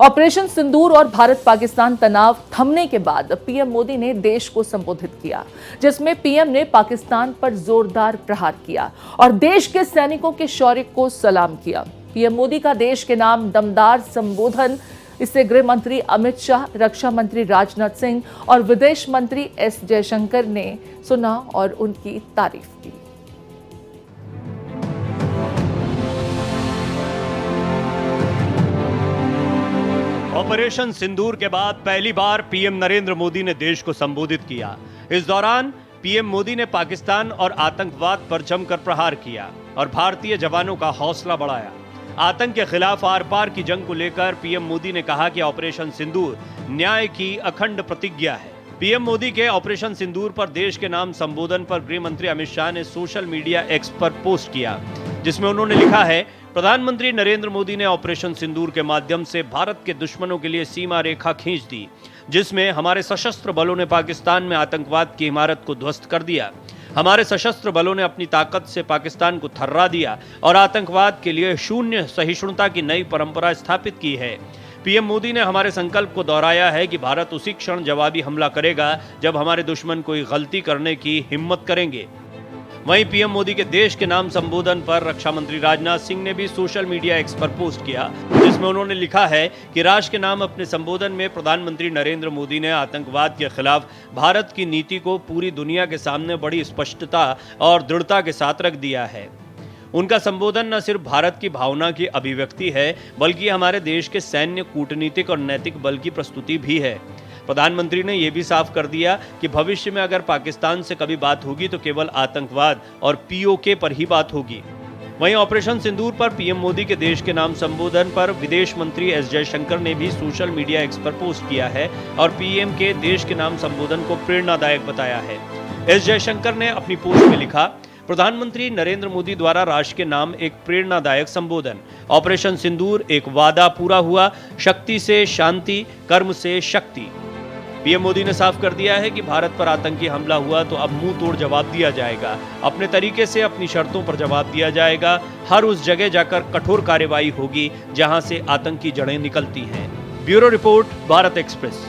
Operation सिंदूर और भारत पाकिस्तान तनाव थमने के बाद पीएम मोदी ने देश को संबोधित किया, जिसमें पीएम ने पाकिस्तान पर जोरदार प्रहार किया और देश के सैनिकों के शौर्य को सलाम किया। पीएम मोदी का देश के नाम दमदार संबोधन, इसे गृह मंत्री अमित शाह, रक्षा मंत्री राजनाथ सिंह और विदेश मंत्री एस जयशंकर ने सुना और उनकी तारीफ की। ऑपरेशन सिंदूर के बाद पहली बार पीएम नरेंद्र मोदी ने देश को संबोधित किया। इस दौरान पीएम मोदी ने पाकिस्तान और आतंकवाद पर जमकर प्रहार किया और भारतीय जवानों का हौसला बढ़ाया। आतंक के खिलाफ आर पार की जंग को लेकर पीएम मोदी ने कहा कि ऑपरेशन सिंदूर न्याय की अखंड प्रतिज्ञा है। पीएम मोदी के ऑपरेशन सिंदूर पर देश के नाम संबोधन पर गृह मंत्री अमित शाह ने सोशल मीडिया एक्स पर पोस्ट किया, जिसमें उन्होंने लिखा है, प्रधानमंत्री नरेंद्र मोदी ने ऑपरेशन सिंदूर के माध्यम से भारत के दुश्मनों के लिए सीमा रेखा खींच दी, जिसमें हमारे सशस्त्र बलों ने पाकिस्तान में आतंकवाद की इमारत को ध्वस्त कर दिया। हमारे सशस्त्र बलों ने अपनी ताकत से पाकिस्तान को थर्रा दिया और आतंकवाद के लिए शून्य सहिष्णुता की नई परंपरा स्थापित की है। पीएम मोदी ने हमारे संकल्प को दोहराया है कि भारत उसी क्षण जवाबी हमला करेगा जब हमारे दुश्मन कोई गलती करने की हिम्मत करेंगे। वहीं पीएम मोदी के देश के नाम संबोधन पर रक्षा मंत्री राजनाथ सिंह ने भी सोशल मीडिया एक्स पर पोस्ट किया, जिसमें उन्होंने लिखा है कि राष्ट्र के नाम अपने संबोधन में प्रधानमंत्री नरेंद्र मोदी ने आतंकवाद के खिलाफ भारत की नीति को पूरी दुनिया के सामने बड़ी स्पष्टता और दृढ़ता के साथ रख दिया है। उनका संबोधन न सिर्फ भारत की भावना की अभिव्यक्ति है, बल्कि हमारे देश के सैन्य, कूटनीतिक और नैतिक बल की प्रस्तुति भी है। प्रधानमंत्री ने यह भी साफ कर दिया कि भविष्य में अगर पाकिस्तान से कभी बात होगी तो केवल आतंकवाद और पीओके पर ही बात होगी। वहीं ऑपरेशन सिंदूर पर पीएम मोदी के देश के नाम संबोधन पर विदेश मंत्री एस जयशंकर ने भी सोशल मीडिया एक्स पर पोस्ट किया है और पीएम के देश के नाम संबोधन को प्रेरणादायक बताया है। एस जयशंकर ने अपनी पोस्ट में लिखा, प्रधानमंत्री नरेंद्र मोदी द्वारा राष्ट्र के नाम एक प्रेरणादायक संबोधन। ऑपरेशन सिंदूर एक वादा पूरा हुआ, शक्ति से शांति, कर्म से शक्ति। पीएम मोदी ने साफ कर दिया है कि भारत पर आतंकी हमला हुआ तो अब मुंह तोड़ जवाब दिया जाएगा, अपने तरीके से अपनी शर्तों पर जवाब दिया जाएगा। हर उस जगह जाकर कठोर कार्रवाई होगी जहां से आतंकी जड़ें निकलती हैं। Bureau report, Bharat express.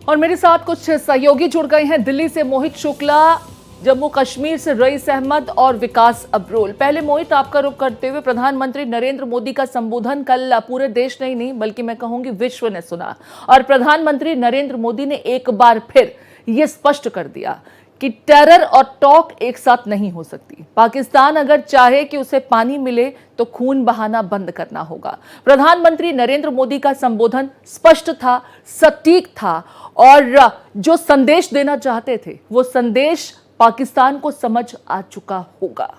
और मेरे साथ कुछ सहयोगी जुड़ गए हैं। दिल्ली से मोहित शुक्ला, जम्मू कश्मीर से रईस अहमद और विकास अब्रोल। पहले मोहित, आपका रुख करते हुए, प्रधानमंत्री नरेंद्र मोदी का संबोधन कल पूरे देश ने ही नहीं बल्कि मैं कहूंगी विश्व ने सुना और प्रधानमंत्री नरेंद्र मोदी ने एक बार फिर यह स्पष्ट कर दिया कि टेरर और टॉक एक साथ नहीं हो सकती। पाकिस्तान अगर चाहे कि उसे पानी मिले तो खून बहाना बंद करना होगा। प्रधानमंत्री नरेंद्र मोदी का संबोधन स्पष्ट था, सटीक था और जो संदेश देना चाहते थे वो संदेश पाकिस्तान को समझ आ चुका होगा।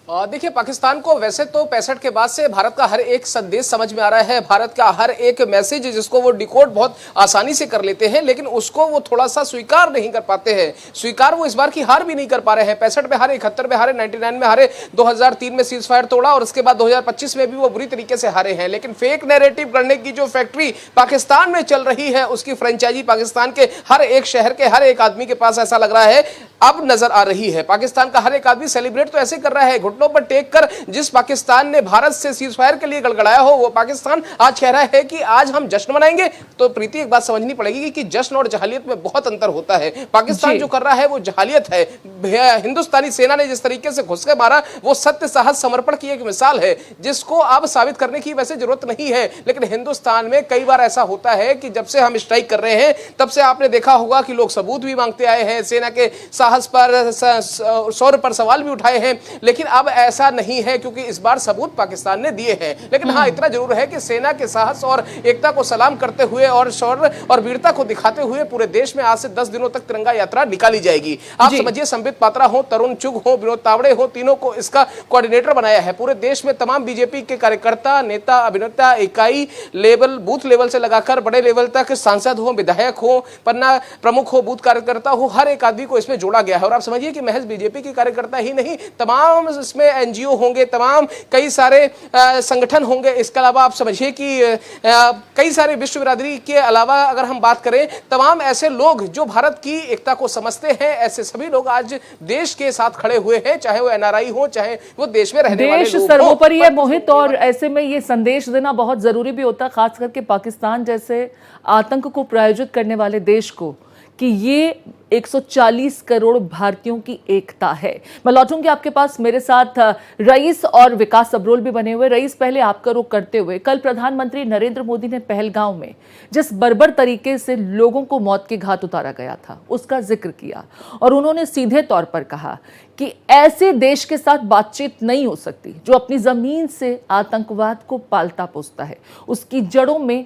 देखिए, पाकिस्तान को वैसे तो 65 के बाद से भारत का हर एक संदेश समझ में आ रहा है, भारत का हर एक मैसेज जिसको वो डिकोड बहुत आसानी से कर लेते हैं, लेकिन उसको वो थोड़ा सा स्वीकार नहीं कर पाते हैं। स्वीकार वो इस बार की हार भी नहीं कर पा रहे हैं। 65 में हारे, 71 में हारे, 99 में हारे, 2003 में सीज फायर तोड़ा और उसके बाद 2025 में भी वो बुरी तरीके से हारे हैं। लेकिन फेक नैरेटिव करने की जो फैक्ट्री पाकिस्तान में चल रही है, उसकी फ्रेंचाइजी पाकिस्तान के हर एक शहर के हर एक आदमी के पास ऐसा लग रहा है अब नजर आ रही है। पाकिस्तान का हर एक आदमी सेलिब्रेट तो ऐसे कर रहा है, घुटनों पर टेक कर। जिस पाकिस्तान ने भारत से सीज फायर के लिए गड़गड़ाया हो, वो पाकिस्तान आज कह रहा है कि आज हम जश्न मनाएंगे। तो प्रीति, एक बात समझनी पड़ेगी कि जश्न और जहालियत में बहुत अंतर होता है। पाकिस्तान जो कर रहा है वो जहालियत है। हिंदुस्तानी सेना ने जिस तरीके से घुस के मारा, वो सत्य, साहस, समर्पण की एक मिसाल है, जिसको अब साबित करने की वैसे जरूरत नहीं है। लेकिन हिंदुस्तान में कई बार ऐसा होता है कि जब से हम स्ट्राइक कर रहे हैं तब से आपने देखा होगा कि लोग सबूत भी मांगते आए हैं, सेना के साहस पर, शौर्य पर सवाल भी उठाए हैं। लेकिन अब ऐसा नहीं है, क्योंकि इस बार सबूत पाकिस्तान ने दिए हैं। लेकिन हाँ, इतना जरूर है कि सेना के साहस और एकता को सलाम करते हुए और शौर्य और वीरता को दिखाते हुए पूरे देश में आज से 10 दिनों तक तिरंगा यात्रा निकाली जाएगी। आप समझिए, संबित पात्रा हो, तरुण चुग हो, विनोद तावड़े हो, तीनों को इसका कोऑर्डिनेटर बनाया है। पूरे देश में तमाम बीजेपी के कार्यकर्ता, नेता, अभिनेता, इकाई लेवल, बूथ लेवल से लगाकर बड़े लेवल तक, सांसद हो, विधायक हो, पन्ना प्रमुख हो, बूथ कार्यकर्ता हो, हर एक आदमी को इसमें जोड़ा गया है। और आप समझिए कि महज बीजेपी के कार्यकर्ता ही नहीं, तमाम उसमें एनजीओ होंगे, तमाम कई सारे संगठन होंगे। इसके अलावा आप समझिए कि कई सारे विश्व बिरादरी के अलावा अगर हम बात करें, तमाम ऐसे लोग जो भारत की एकता को समझते हैं, ऐसे सभी लोग आज देश के साथ खड़े हुए हैं, चाहे वो एनआरआई हो, चाहे वो देश में रहने वाले देश लोग सर्वोपरि है मोहित, और ऐसे में ये संदेश देना बहुत जरूरी भी होता है, खास करके पाकिस्तान जैसे आतंक को प्रायोजित करने वाले देश को, कि ये 140 करोड़ भारतीयों की एकता है। मैं लौटूंगी आपके पास, मेरे साथ रईस और विकास अब्रोल भी बने हुए। रईस, पहले आपका रुख करते हुए, कल प्रधानमंत्री नरेंद्र मोदी ने पहलगांव में जिस बर्बर तरीके से लोगों को मौत के घाट उतारा गया था उसका जिक्र किया, और उन्होंने सीधे तौर पर कहा कि ऐसे देश के साथ बातचीत नहीं हो सकती जो अपनी जमीन से आतंकवाद को पालता पोसता है, उसकी जड़ों में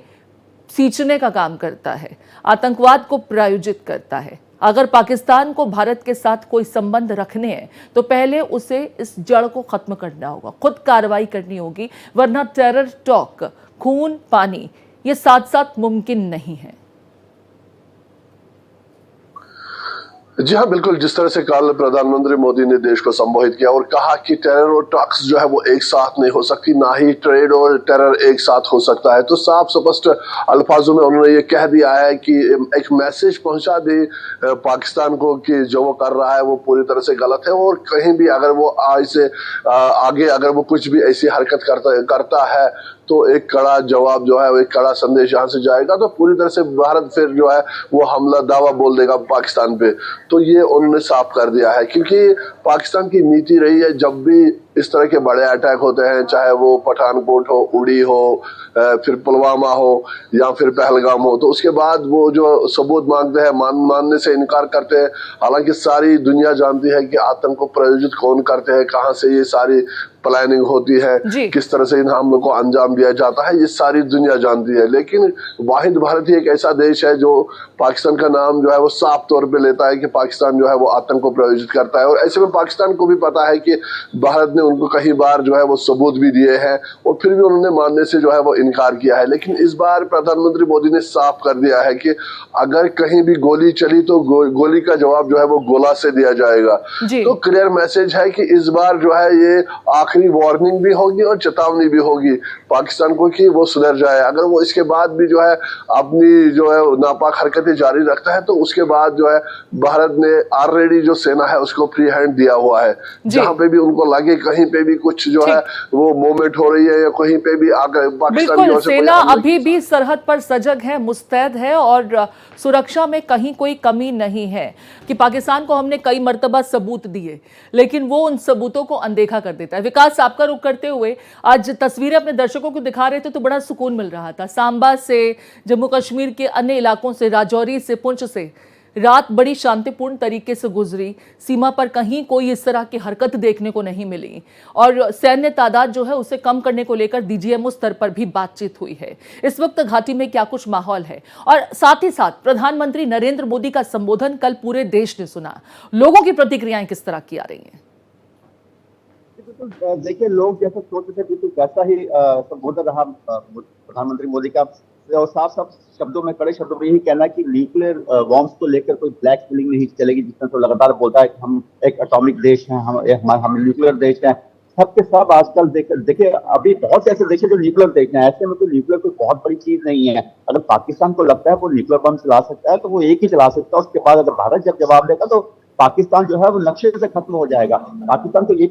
सींचने का काम करता है, आतंकवाद को प्रायोजित करता है। अगर पाकिस्तान को भारत के साथ कोई संबंध रखने हैं तो पहले उसे इस जड़ को खत्म करना होगा, खुद कार्रवाई करनी होगी, वरना टेरर टॉक, खून पानी, ये साथ साथ मुमकिन नहीं है। जी हाँ, बिल्कुल। जिस तरह से कल प्रधानमंत्री मोदी ने देश को संबोधित किया और कहा कि टेरर और टॉक्स जो है वो एक साथ नहीं हो सकती, ना ही ट्रेड और टेरर एक साथ हो सकता है, तो साफ स्पष्ट अल्फाजों में उन्होंने ये कह दिया है कि एक मैसेज पहुंचा दे पाकिस्तान को कि जो वो कर रहा है वो पूरी तरह से गलत है, और कहीं भी अगर वो आज से आगे अगर वो कुछ भी ऐसी हरकत करता है तो एक कड़ा जवाब जो है, एक कड़ा संदेश यहाँ से जाएगा, तो पूरी तरह से भारत फिर जो है वो हमला दावा बोल देगा पाकिस्तान पे। तो ये उन्होंने साफ कर दिया है, क्योंकि पाकिस्तान की नीति रही है, जब भी इस तरह के बड़े अटैक होते हैं, चाहे वो पठानकोट हो, उड़ी हो, फिर पुलवामा हो या फिर पहलगाम हो, तो उसके बाद वो जो सबूत मांगते हैं, मानने से इनकार करते हैं। हालांकि सारी दुनिया जानती है कि आतंक को प्रायोजित कौन करते हैं, कहाँ से ये सारी प्लानिंग होती है, किस तरह से इन हमलों को अंजाम दिया जाता है, ये सारी दुनिया जानती है। लेकिन वाहिद भारत ही एक ऐसा देश है जो पाकिस्तान का नाम जो है वो साफ तौर पे लेता है कि पाकिस्तान जो है वो आतंक को प्रायोजित करता है, और ऐसे में पाकिस्तान को भी पता है कि भारत ने उनको कई बार जो है वो सबूत भी दिए हैं, और फिर भी उन्होंने मानने से जो है वो इनकार किया है। लेकिन इस बार प्रधानमंत्री मोदी ने साफ कर दिया है कि अगर कहीं भी गोली चली तो गोली का जवाब जो है वो गोला से दिया जाएगा। तो क्लियर मैसेज है कि इस बार जो है ये आखिरी वार्निंग भी होगी और चेतावनी भी होगी पाकिस्तान को कि वो सुधर जाए। अगर वो इसके बाद भी जो है अपनी जो है नापाक हरकतें जारी रखता है, तो उसके बाद जो है भारत ने ऑलरेडी जो सेना है उसको फ्री हैंड दिया हुआ है। जहां पे भी उनको लगे कहीं पे भी कुछ जो है वो मूवमेंट हो रही है या कहीं पे भी आकर पाकिस्तान बिल्कुल, सेना अभी भी सरहद पर सजग है, मुस्तैद है, और सुरक्षा में कहीं कोई कमी नहीं है। कि पाकिस्तान को हमने कई मर्तबा सबूत दिए, लेकिन वो उन सबूतों को अनदेखा कर देता है। विकास, आपका रुख करते हुए, आज तस्वीरें अपने दर्शकों को दिखा रहे थे तो बड़ा सुकून मिल रहा था। सांबा से, जम्मू कश्मीर के अन्य इलाकों से, राजौरी से, पुंछ से रात बड़ी शांतिपूर्ण तरीके से गुजरी। सीमा पर कहीं कोई इस तरह की हरकत देखने को नहीं मिली, और सैन्य तादाद जो है उसे कम करने को लेकर डीजीएमओ स्तर पर भी बातचीत हुई है। इस वक्त घाटी में क्या कुछ माहौल है, और साथ ही साथ प्रधानमंत्री नरेंद्र मोदी का संबोधन कल पूरे देश ने सुना, लोगों की प्रतिक्रियाएं किस तरह की आ रही हैं? देखिए, लोग जैसा सोच रहे थे बिल्कुल वैसा ही संबोधन रहा प्रधानमंत्री मोदी का, और साफ साफ शब्दों में, कड़े शब्दों में यही कहना कि न्यूक्लियर बॉम्ब्स को लेकर कोई ब्लैक मेलिंग नहीं चलेगी। जिसमें तो लगातार बोलता है कि हम एक एटॉमिक देश हैं, हम न्यूक्लियर देश हैं। सबके सब आजकल देखिए अभी बहुत से ऐसे देश हैं जो न्यूक्लियर देश हैं। ऐसे में तो न्यूक्लियर कोई बहुत बड़ी चीज नहीं है। अगर पाकिस्तान को लगता है वो न्यूक्लियर बम चला सकता है तो वो एक ही चला सकता है। उसके बाद अगर भारत जब जवाब देगा तो पाकिस्तान जो है वो नक्शे से खत्म हो जाएगा। पाकिस्तान को ये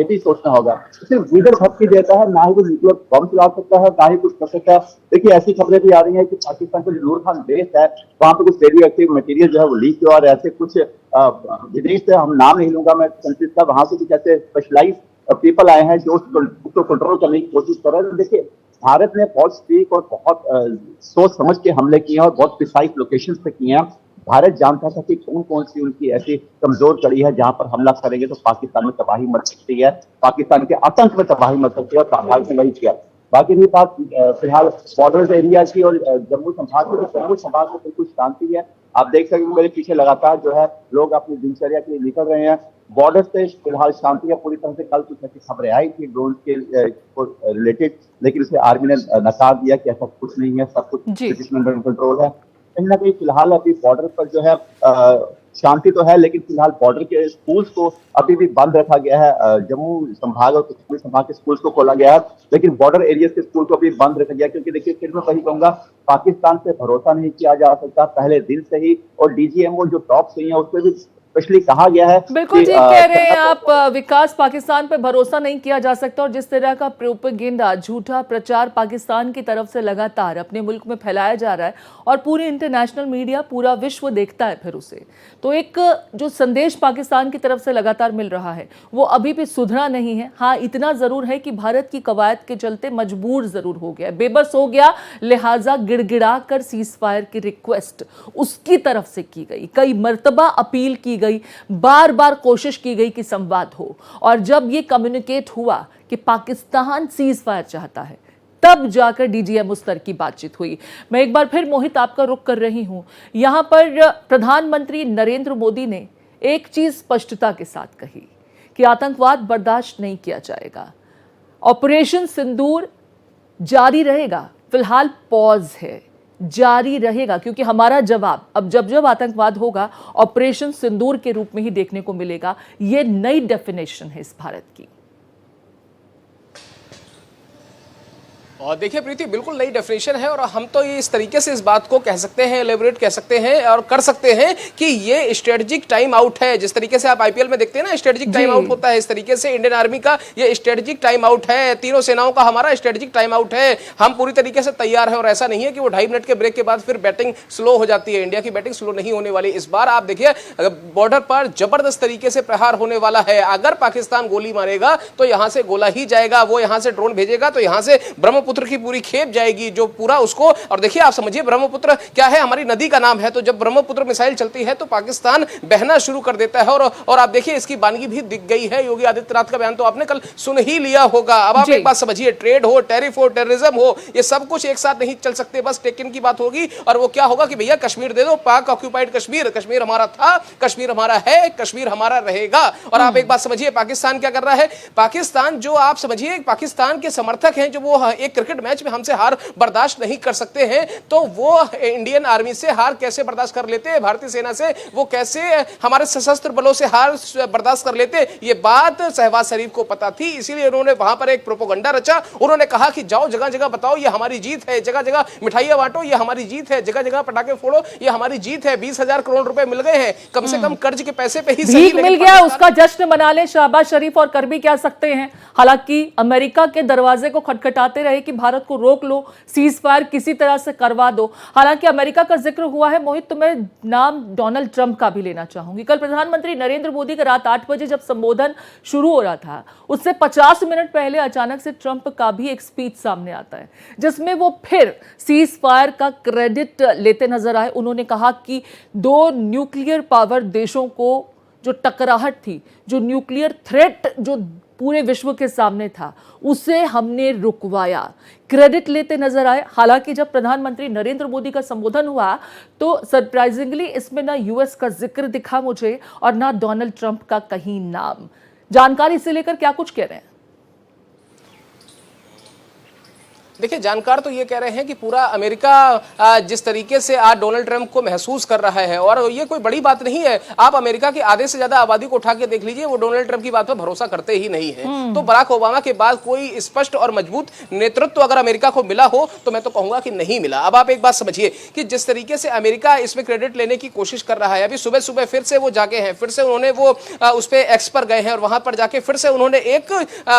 भी सोचना होगा, सिर्फ लीडर धमकी देता है, ना ही वो न्यूक्लियर बम चला सकता है, ना ही कुछ कर सकता है। देखिए, ऐसी खबरें भी आ रही है कि पाकिस्तान का जो नूर खान बेस है वहां पे कुछ रेडियो एक्टिव मटेरियल जो है वो लीक हुआ, और ऐसे कुछ विदेश से, हम नाम नहीं लूंगा मैं, कंट्रीज का, वहां से कुछ ऐसे स्पेशलाइज पीपल आए हैं जो उसको कंट्रोल करने की कोशिश कर रहे हैं। देखिए, भारत ने बहुत स्ट्रीक और बहुत सोच समझ के हमले किए हैं और बहुत प्रिसाइज लोकेशंस पे किए हैं। भारत जानता था कि कौन कौन सी उनकी ऐसी कमजोर कड़ी है जहां पर हमला करेंगे तो पाकिस्तान में तबाही मच सकती है, पाकिस्तान के आतंक में तबाही मच सकती है, और भारत ने वही किया। बाकी रही बात फिलहाल बॉर्डर एरिया की और जम्मू संभाग की, तो जम्मू संभाग में बिल्कुल शांति है। आप देख सकते हैं मेरे पीछे लगातार जो है लोग अपनी दिनचर्या के लिए निकल रहे हैं। बॉर्डर से फिलहाल शांति है पूरी तरह से। कल कुछ ऐसी खबरें आई थी ड्रोन के रिलेटेड, लेकिन इसे आर्मी ने नकार दिया कि ऐसा कुछ नहीं है, सब कुछ कंट्रोल है। कहीं ना कहीं फिलहाल अभी बॉर्डर पर जो है शांति तो है, लेकिन फिलहाल बॉर्डर के स्कूल्स को अभी भी बंद रखा गया है। जम्मू संभाग और कश्मीर संभाग के स्कूल्स को खोला गया है, लेकिन बॉर्डर एरियाज के स्कूल को अभी बंद रखा गया, क्योंकि देखिए फिर मैं वही कहूंगा, पाकिस्तान पे भरोसा नहीं किया जा सकता पहले दिन से ही। और डीजीएमओ जो टॉप हुई है उसमें भी स्पेशली कहा गया है बिल्कुल ठीक कह रहे हैं आप विकास, पाकिस्तान पर भरोसा नहीं किया जा सकता। और जिस तरह का प्रोपेगेंडा, झूठा प्रचार पाकिस्तान की तरफ से लगातार अपने मुल्क में फैलाया जा रहा है और पूरी इंटरनेशनल मीडिया, पूरा विश्व देखता है फिर उसे, तो एक जो संदेश पाकिस्तान की तरफ से लगातार मिल रहा है वो अभी भी सुधरा नहीं है। हाँ, इतना जरूर है कि भारत की कवायद के चलते मजबूर जरूर हो गया, बेबस हो गया, लिहाजा गिड़गिड़ा कर सीज फायर की रिक्वेस्ट उसकी तरफ से की गई, कई मर्तबा अपील की गई, बार बार कोशिश की गई कि संवाद हो। और जब ये कम्युनिकेट हुआ कि पाकिस्तान सीज फायर चाहता है, तब जाकर डीजीएम स्तर की बातचीत हुई। मैं एक बार फिर मोहित आपका रुख कर रही हूं। यहां पर प्रधानमंत्री नरेंद्र मोदी ने एक चीज स्पष्टता के साथ कही कि आतंकवाद बर्दाश्त नहीं किया जाएगा, ऑपरेशन सिंदूर जारी रहेगा, फिलहाल पॉज है, जारी रहेगा, क्योंकि हमारा जवाब अब जब जब आतंकवाद होगा ऑपरेशन सिंदूर के रूप में ही देखने को मिलेगा। यह नई डेफिनेशन है इस भारत की। और देखिए प्रीति, बिल्कुल नई डेफिनेशन है और हम तो ये इस तरीके से इस बात को कह सकते हैं, एलेबोरेट कह सकते हैं और कर सकते हैं कि ये स्ट्रेटेजिक टाइम आउट है। जिस तरीके से आप आईपीएल में देखते हैं ना, स्ट्रेटेजिक टाइम आउट होता है, इस तरीके से इंडियन आर्मी का ये स्ट्रेटेजिक टाइम आउट है, तीनों सेनाओं का हमारा स्ट्रेटेजिक टाइम आउट है। हम पूरी तरीके से तैयार है और ऐसा नहीं है कि वो 2.5 मिनट के ब्रेक के बाद फिर बैटिंग स्लो हो जाती है। इंडिया की बैटिंग स्लो नहीं होने वाली। इस बार आप देखिए बॉर्डर पर जबरदस्त तरीके से प्रहार होने वाला है। अगर पाकिस्तान गोली मारेगा तो यहां से गोला ही जाएगा, वो यहां से ड्रोन भेजेगा तो यहां से ब्रह्मपुत्र की पूरी खेप जाएगी, जो पूरा उसको। और देखिए आप समझिए, ब्रह्मपुत्र क्या है, हमारी नदी का नाम है, तो जब ब्रह्मपुत्र मिसाइल चलती है तो पाकिस्तान बहना शुरू कर देता है। और आप देखिए इसकी बानगी भी दिख गई है। योगी आदित्यनाथ का बयान तो आपने कल सुन ही लिया होगा। अब आप एक बात समझिए, ट्रेड हो, टैरिफ हो, टेररिज्म हो, ये सब कुछ एक साथ नहीं चल सकते। बस टेकन की बात होगी और वो क्या होगा कि भैया कश्मीर दे दो, पाक ऑक्यूपाइड कश्मीर, कश्मीर हमारा था, कश्मीर हमारा है, कश्मीर हमारा रहेगा। और आप एक बात समझिए, पाकिस्तान क्या कर रहा है, पाकिस्तान जो आप समझिए पाकिस्तान के समर्थक हैं, जो वो एक क्रिकेट मैच में हमसे हार बर्दाश्त नहीं कर सकते हैं, तो वो इंडियन आर्मी से हार कैसे बर्दाश्त कर लेते हैं, भारतीय सेना से वो कैसे हमारे सशस्त्र बलों से हार बर्दाश्त कर लेते। ये बात शहबाज शरीफ को पता थी, इसीलिए उन्होंने वहां पर एक प्रोपोगंडा रचा। उन्होंने कहा कि जाओ जगह जगह बताओ ये हमारी जीत है, जगह जगह मिठाइयां बांटो ये हमारी जीत है, जगह जगह पटाखे फोड़ो ये हमारी जीत है। 20,000 करोड़ रुपए मिल गए हैं, कम से कम कर्ज के पैसे पे ही भीख मिल गया, उसका जश्न मना ले शहबाज शरीफ, और कर भी क्या सकते हैं। हालांकि अमेरिका के दरवाजे को खटखटाते रहे कि भारत को रोक लो, सीज फायर किसी तरह से करवा दो। हालांकि अमेरिका का जिक्र हुआ है मोहित, तो मैं नाम डोनाल्ड ट्रंप का भी लेना चाहूंगी। कल प्रधानमंत्री नरेंद्र मोदी का रात 8 बजे जब संबोधन शुरू हो रहा था, उससे 50 मिनट पहले अचानक से ट्रंप का भी एक स्पीच सामने आता है, जिसमें वो फिर सीज फायर का क्रेडिट लेते नजर आए। उन्होंने कहा कि 2 न्यूक्लियर पावर देशों को जो टकराहट थी, जो न्यूक्लियर थ्रेट जो पूरे विश्व के सामने था, उसे हमने रुकवाया, क्रेडिट लेते नजर आए। हालांकि जब प्रधानमंत्री नरेंद्र मोदी का संबोधन हुआ तो सरप्राइजिंगली इसमें ना यूएस का जिक्र दिखा मुझे और ना डोनाल्ड ट्रंप का कहीं नाम। जानकारी से लेकर क्या कुछ कह रहे हैं? देखिए जानकार तो ये कह रहे हैं कि पूरा अमेरिका जिस तरीके से आज डोनाल्ड ट्रंप को महसूस कर रहा है, और ये कोई बड़ी बात नहीं है। आप अमेरिका की आधे से ज्यादा आबादी को उठा के देख लीजिए, वो डोनाल्ड ट्रंप की बात पर भरोसा करते ही नहीं है। तो बराक ओबामा के बाद कोई स्पष्ट और मजबूत नेतृत्व अगर अमेरिका को मिला हो तो मैं तो कहूंगा कि नहीं मिला। अब आप एक बात समझिए कि जिस तरीके से अमेरिका इसमें क्रेडिट लेने की कोशिश कर रहा है, अभी सुबह सुबह फिर से वो जागे हैं, फिर से उन्होंने वो उस पर एक्स पर गए हैं और वहां पर जाके फिर से उन्होंने एक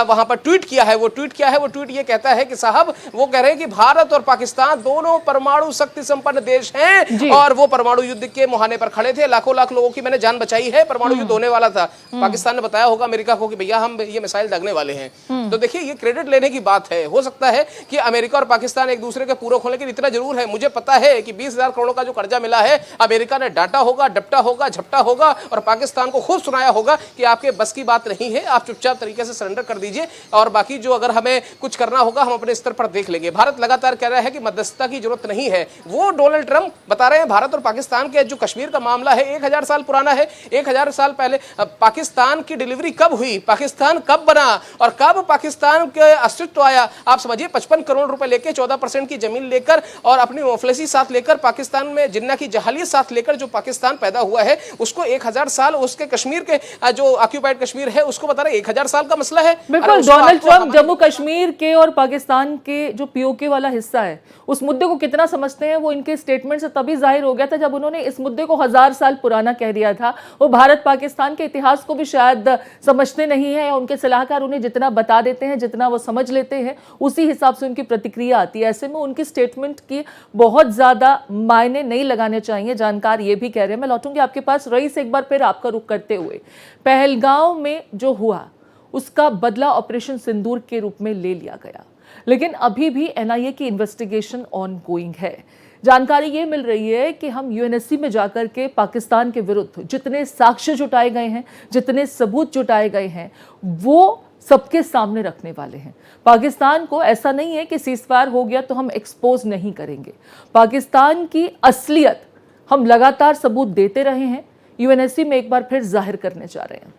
वहां पर ट्वीट किया है। वो ट्वीट क्या है, वो ट्वीट ये कहता है कि साहब, वो कह रहे हैं कि भारत और पाकिस्तान दोनों परमाणु शक्ति संपन्न देश हैं और वो परमाणु युद्ध के मुहाने पर खड़े थे। लाखों लाख लोगों की मैंने जान बचाई है, परमाणु युद्ध होने वाला था। पाकिस्तान ने बताया होगा अमेरिका को कि भैया हम ये मिसाइल दागने वाले हैं। तो देखिए ये क्रेडिट लेने की बात है। हो सकता है कि अमेरिका और पाकिस्तान एक दूसरे के पूरक हों, लेकिन इतना जरूर है, मुझे पता है कि 20,000 करोड़ का जो कर्जा मिला है, अमेरिका ने डांटा होगा, डपटा होगा, झपटा होगा और पाकिस्तान को खूब सुनाया होगा कि आपके बस की बात नहीं है, आप चुपचाप तरीके से सरेंडर कर दीजिए और बाकी जो अगर हमें कुछ करना होगा हम अपने स्तर पर देख लेंगे। भारत लगातार कह रहा है कि मध्यस्थता की जरूरत नहीं है। वो डोनाल्ड ट्रंप बता रहे हैं भारत और पाकिस्तान के जो कश्मीर का मामला है 1000 साल पुराना है। 1000 साल पहले पाकिस्तान की डिलीवरी कब हुई, पाकिस्तान कब बना और कब पाकिस्तान के अस्तित्व आया, आप समझिए। 55 करोड़ रुपए लेकर 14% की जमीन लेकर और अपनी मुफलिसी साथ लेकर पाकिस्तान में जिन्ना की जहालियत साथ लेकर जो पाकिस्तान पैदा हुआ है उसको 1000 साल, उसके कश्मीर के जो ऑक्यूपाइड कश्मीर है उसको बता रहे 1000 साल का मसला है। बिल्कुल, डोनाल्ड ट्रंप जम्मू कश्मीर के और पाकिस्तान के जो पीओके वाला हिस्सा है उस मुद्दे को कितना समझते हैं वो इनके स्टेटमेंट से तभी जाहिर हो गया था जब उन्होंने इस मुद्दे को 1000 साल पुराना कह दिया था। वो भारत पाकिस्तान के इतिहास को भी शायद समझते नहीं है, या उनके सलाहकार उन्हें जितना बता देते हैं, जितना वो समझ लेते हैं, उसी हिसाब से उनकी प्रतिक्रिया आती है। ऐसे में उनकी स्टेटमेंट की बहुत ज्यादा मायने नहीं लगाने चाहिए। जानकार ये भी कह रहे हैं। मैं लौटूंगी आपके पास रईस, एक बार फिर आपका रुख करते हुए, पहलगांव में जो हुआ उसका बदला ऑपरेशन सिंदूर के रूप में ले लिया गया, लेकिन अभी भी एनआईए की इन्वेस्टिगेशन ऑन गोइंग है। जानकारी ये मिल रही है कि हम यूएनएससी में जाकर के पाकिस्तान के विरुद्ध जितने साक्ष्य जुटाए गए हैं, जितने सबूत जुटाए गए हैं, वो सबके सामने रखने वाले हैं। पाकिस्तान को ऐसा नहीं है कि सीज़फायर हो गया तो हम एक्सपोज नहीं करेंगे। पाकिस्तान की असलियत हम लगातार सबूत देते रहे हैं, यूएनएससी में एक बार फिर जाहिर करने जा रहे हैं।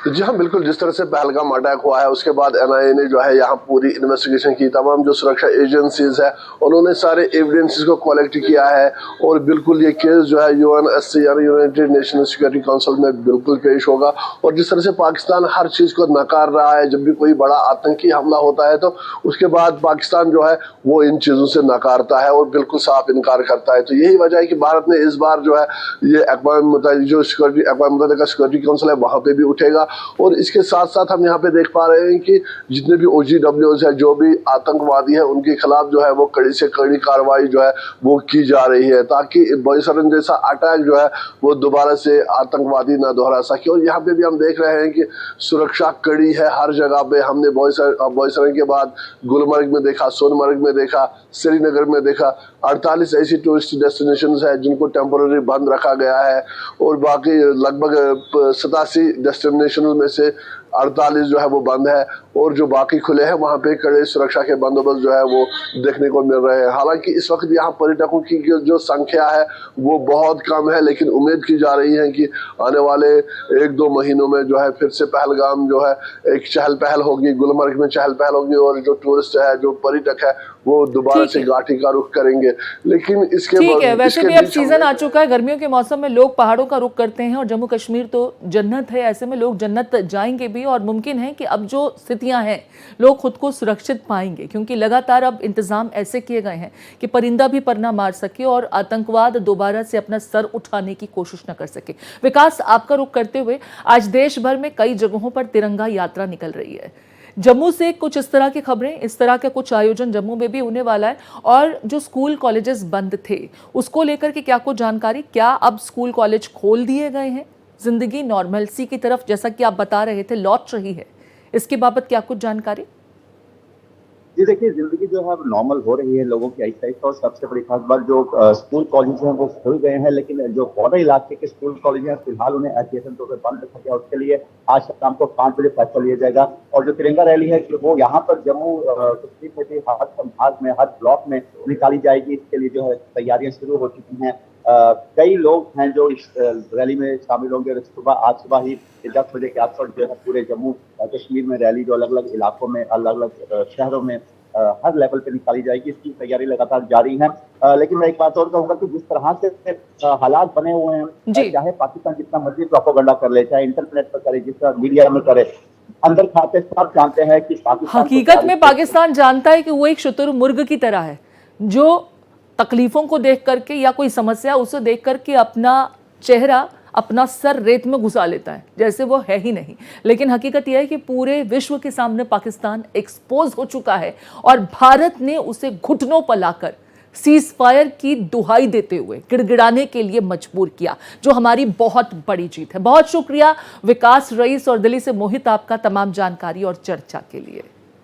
जी हाँ, बिल्कुल। जिस तरह से पहलगाम अटैक हुआ है उसके बाद एनआईए ने जो है यहाँ पूरी इन्वेस्टिगेशन की, तमाम जो सुरक्षा एजेंसीज है उन्होंने सारे एविडेंसेस को कलेक्ट किया है और बिल्कुल ये केस जो है यूएनएससी यानी यूनाइटेड नेशन सिक्योरिटी काउंसिल में बिल्कुल पेश होगा। और जिस तरह से पाकिस्तान हर चीज को नकार रहा है, जब भी कोई बड़ा आतंकी हमला होता है तो उसके बाद पाकिस्तान जो है वो इन चीजों से नकारता है और बिल्कुल साफ इनकार करता है। तो यही वजह है कि भारत ने इस बार जो है ये अक़वाम मुत्तहिदा का सिक्योरिटी काउंसिल है वहां पे भी उठेगा। और इसके साथ साथ हम यहाँ पे देख पा रहे हैं कि जितने भी OGWs है, जो भी आतंकवादी है, उनके खिलाफ जो है वो कड़ी से कड़ी कार्रवाई जो है वो की जा रही है, ताकि बॉयसरन जैसा अटैक जो है वो दोबारा से आतंकवादी ना दोहरा सके। और यहाँ पे भी हम देख रहे हैं कि सुरक्षा कड़ी है हर जगह पे। हमने बॉयसरन के बाद गुलमर्ग में देखा, सोनमर्ग में देखा, श्रीनगर में देखा। 48 ऐसी टूरिस्ट डेस्टिनेशन है जिनको टेम्पोररी बंद रखा गया है और बाकी लगभग 87 डेस्टिनेशन में से 48 जो है वो बंद है और जो बाकी खुले हैं वहां पे कड़े सुरक्षा के बंदोबस्त जो है वो देखने को मिल रहे हैं। हालांकि इस वक्त यहाँ पर्यटकों की जो संख्या है वो बहुत कम है, लेकिन उम्मीद की जा रही है कि आने वाले 1-2 महीनों में जो है फिर से पहलगाम जो है एक चहल पहल होगी, गुलमर्ग में चहल पहल होगी और जो टूरिस्ट है, जो पर्यटक है वो दोबारा से घाटी का रुख करेंगे। लेकिन इसके ठीक है, वैसे भी अब सीजन आ चुका है, गर्मियों के मौसम में लोग पहाड़ों का रुख करते हैं और जम्मू कश्मीर तो जन्नत है। ऐसे में लोग जन्नत जाएंगे भी और मुमकिन है कि अब जो स्थितियां हैं लोग खुद को सुरक्षित पाएंगे, क्योंकि लगातार अब इंतजाम ऐसे किए गए हैं कि परिंदा भी पर ना मार सके और आतंकवाद दोबारा से अपना सर उठाने की कोशिश न कर सके। विकास, आपका रुख करते हुए, आज देश भर में कई जगहों पर तिरंगा यात्रा निकल रही है। जम्मू से कुछ इस तरह की खबरें, इस तरह का कुछ आयोजन जम्मू में भी होने वाला है। और जो स्कूल कॉलेजेस बंद थे उसको लेकर के क्या कुछ जानकारी, क्या अब स्कूल कॉलेज खोल दिए गए हैं, जिंदगी नॉर्मलसी की तरफ जैसा कि आप बता रहे थे लौट रही है, इसके बाबत क्या कुछ जानकारी? जी देखिए, जिंदगी जो है नॉर्मल हो रही है लोगों की आहिस्ता आहिस्ता। और सबसे बड़ी खास बात, जो स्कूल कॉलेज हैं वो खुल गए हैं, लेकिन जो बॉर्डर इलाके के स्कूल कॉलेज हैं फिलहाल उन्हें एहतियातन तौर पर बंद रखा गया। उसके लिए आज शाम को 5 बजे फैसला लिया जाएगा। और जो तिरंगा रैली है वो यहाँ पर जम्मू कश्मीर में भी हर संभाग में, हर ब्लॉक में निकाली जाएगी। इसके लिए जो है तैयारियां शुरू हो चुकी हैं। कई लोग हैं जो इस रैली में शामिल होंगे। आज सुबह ही 10 बजे के आसपास जो है पूरे जम्मू कश्मीर में रैली जो अलग अलग इलाकों में, अलग अलग शहरों में हर लेवल पे निकाली जाएगी। इसकी तैयारी लगातार जारी है। लेकिन मैं एक बात और कहूंगा कि जिस तरह से हालात बने हुए हैं, चाहे पाकिस्तान जितना मर्जी प्रोपेगेंडा कर ले, चाहे इंटरनेट पर करे, जिस तरह मीडिया में करे, अंदर खाते सब जानते हैं कि पाकिस्तान, हकीकत में पाकिस्तान जानता है कि वो एक शुतुरमुर्ग की तरह है जो तकलीफों को देख करके या कोई समस्या उसे देख करके अपना चेहरा, अपना सर रेत में घुसा लेता है जैसे वो है ही नहीं। लेकिन हकीकत यह है कि पूरे विश्व के सामने पाकिस्तान एक्सपोज हो चुका है और भारत ने उसे घुटनों पर लाकर सीज फायर की दुहाई देते हुए गिड़गिड़ाने के लिए मजबूर किया, जो हमारी बहुत बड़ी जीत है। बहुत शुक्रिया विकास, रईस और दिल्ली से मोहित, आपका तमाम जानकारी और चर्चा के लिए।